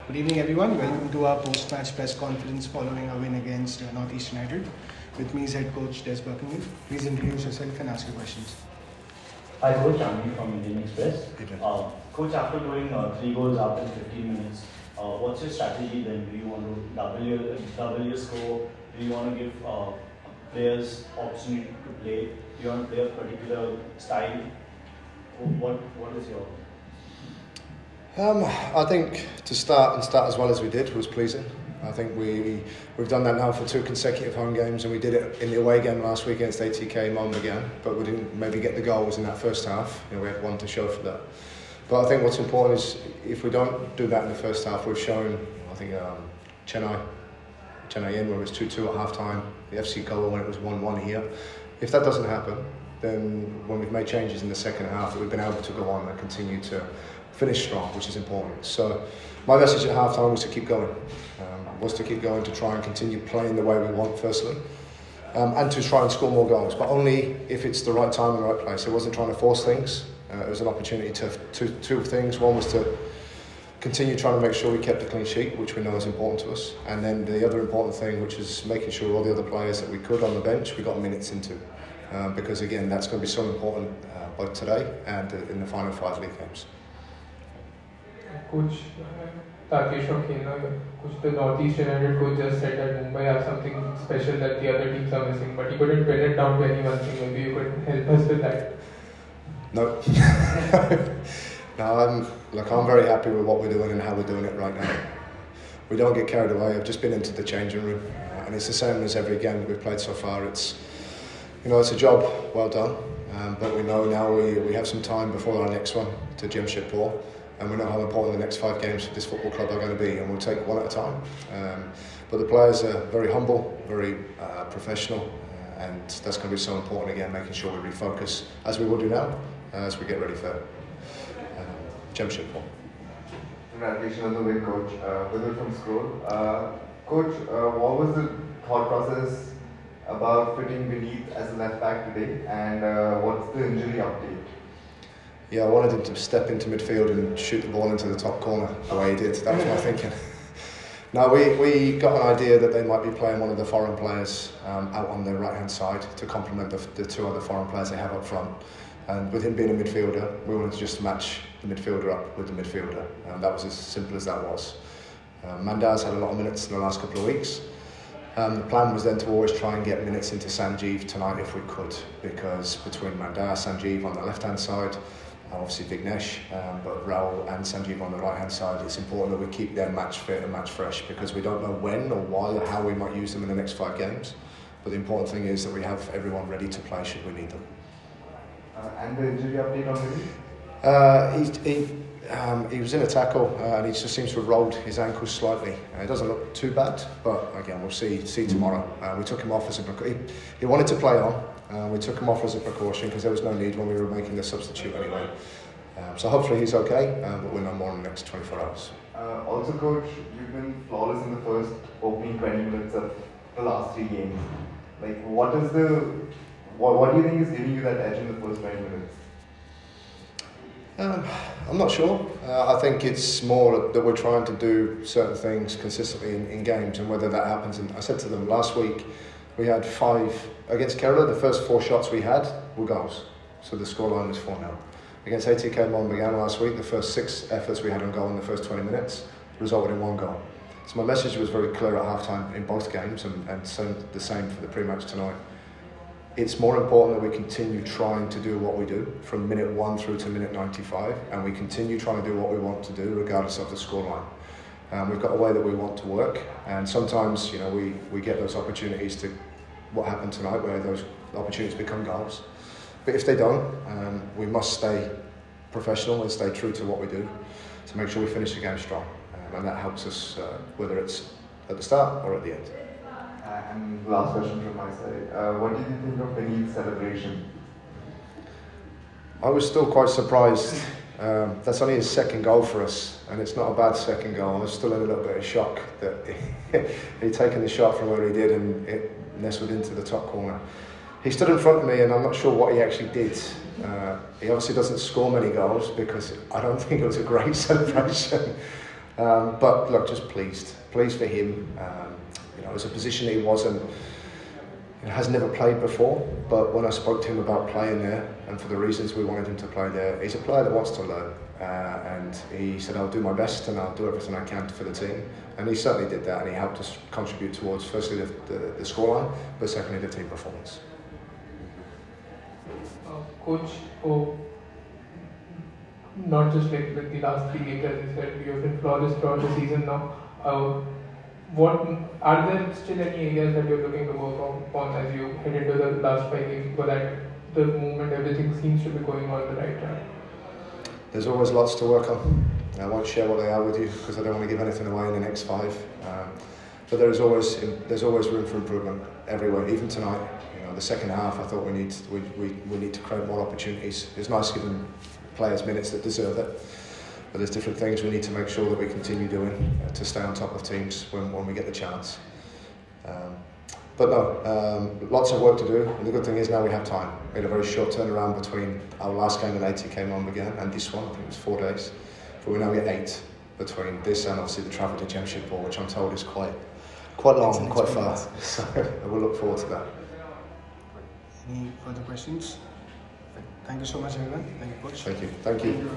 Good evening, everyone. Welcome to our post-match press conference following our win against Northeast United. With me is head coach Des Buckingham. Please introduce yourself and ask your questions. Hi, Coach. Aamchi from Indian Express. Coach, after going 3 goals after 15 minutes, what's your strategy then? Do you want to double your score? Do you want to give players opportunity to play? Do you want to play a particular style? What is your... I think to start as well as we did was pleasing. I think we've done that now for 2 consecutive home games, and we did it in the away game last week against ATK Mumbai again, but we didn't maybe get the goals in that first half. We had one to show for that. But I think what's important is if we don't do that in the first half, we've shown, I think, Chennai in where it was 2-2 at half time, the FC goal when it was 1-1 here. If that doesn't happen, then when we've made changes in the second half, we've been able to go on and continue to finish strong, which is important. So my message at half time was to keep going, to try and continue playing the way we want firstly, and to try and score more goals, but only if it's the right time and the right place. It wasn't trying to force things. It was an opportunity to two things. One was to continue trying to make sure we kept a clean sheet, which we know is important to us, and then the other important thing, which is making sure all the other players that we could on the bench, we got minutes into, because again, that's going to be so important both today and in the final 5 league games. Coach, Takesh or Coach, the Northeast United coach just said that Mumbai has something special that the other teams are missing, but he couldn't pin it down to any one thing. Maybe you could help us with that. No. No, I'm very happy with what we're doing and how we're doing it right now. We don't get carried away. I've just been into the changing room, and it's the same as every game we've played so far. It's a job well done, but we know now we have some time before our next one to Jamshedpur ball. And we know how important the next 5 games for this football club are going to be, and we'll take one at a time. But the players are very humble, very professional, and that's going to be so important again, making sure we refocus, as we will do now, as we get ready for Jamshedpur. Congratulations on the win, Coach. Vidal from Scroll. Coach, what was the thought process about fitting beneath as a left back today, and what's the injury update? Yeah, I wanted him to step into midfield and shoot the ball into the top corner the way he did. That was my thinking. Now, we got an idea that they might be playing one of the foreign players out on the right-hand side to complement the 2 other foreign players they have up front. And with him being a midfielder, we wanted to just match the midfielder up with the midfielder. And that was as simple as that was. Mandar's had a lot of minutes in the last couple of weeks. The plan was then to always try and get minutes into Sanjeev tonight if we could, because between Mandar, Sanjeev on the left-hand side, obviously Vignesh, but Raul and Sanjeev on the right-hand side, it's important that we keep them match fit and match fresh, because we don't know when or why or how we might use them in the next 5 games. But the important thing is that we have everyone ready to play should we need them. And the injury update already? He was in a tackle and he just seems to have rolled his ankle slightly. It doesn't look too bad, but again, we'll see tomorrow. We took him off as a precaution. He wanted to play on. We took him off as a precaution because there was no need when we were making the substitute anyway. So hopefully he's okay, but we'll know more in the next 24 hours. Also, Coach, you've been flawless in the first opening 20 minutes of the last 3 games. Like, what do you think is giving you that edge in the first 20 minutes? I'm not sure. I think it's more that we're trying to do certain things consistently in games, and whether that happens. And I said to them last week, we had 5 against Kerala. The first 4 shots we had were goals, so the scoreline was 4-0. Against ATK Mumbai last week, the first 6 efforts we had on goal in the first 20 minutes resulted in 1 goal. So my message was very clear at half-time in both games, and the same for the pre-match tonight. It's more important that we continue trying to do what we do from minute 1 through to minute 95, and we continue trying to do what we want to do regardless of the scoreline. We've got a way that we want to work, and sometimes we get those opportunities to what happened tonight, where those opportunities become goals. But if they don't, we must stay professional and stay true to what we do to make sure we finish the game strong, and that helps us whether it's at the start or at the end. And last question from my side. What did you think of Beneath's celebration? I was still quite surprised. That's only his 2nd goal for us, and it's not a bad 2nd goal. I was still in a little bit of shock that he'd taken the shot from where he did and it nestled into the top corner. He stood in front of me, and I'm not sure what he actually did. He obviously doesn't score many goals because I don't think it was a great celebration. But look, just pleased for him. You know, it's a position that he wasn't. Has never played before, but when I spoke to him about playing there, and for the reasons we wanted him to play there, he's a player that wants to learn. And he said, I'll do my best and I'll do everything I can for the team. And he certainly did that, and he helped us contribute towards, firstly, the scoreline, but secondly, the team performance. Coach, not just like with the last 3 games, as you said, you have been flawless throughout the season now. What are there still any areas that you're looking to work on as you head into the last 5 games, so that the moment everything seems to be going on the right track? There's always lots to work on. I won't share what they are with you because I don't want to give anything away in the next 5. But there's always room for improvement everywhere. Even tonight, you know, the second half, I thought we need to create more opportunities. It's nice giving players minutes that deserve it. But there's different things we need to make sure that we continue doing to stay on top of teams when we get the chance. But no, lots of work to do, and the good thing is now we have time. We had a very short turnaround between our last game at ATK Mumbai again and this one. I think it was 4 days. But we now get 8 between this and obviously the travel to Jamshedpur, which I'm told is quite long and quite far. So we'll look forward to that. Any further questions? Thank you so much, everyone. Thank you, Coach. Thank you.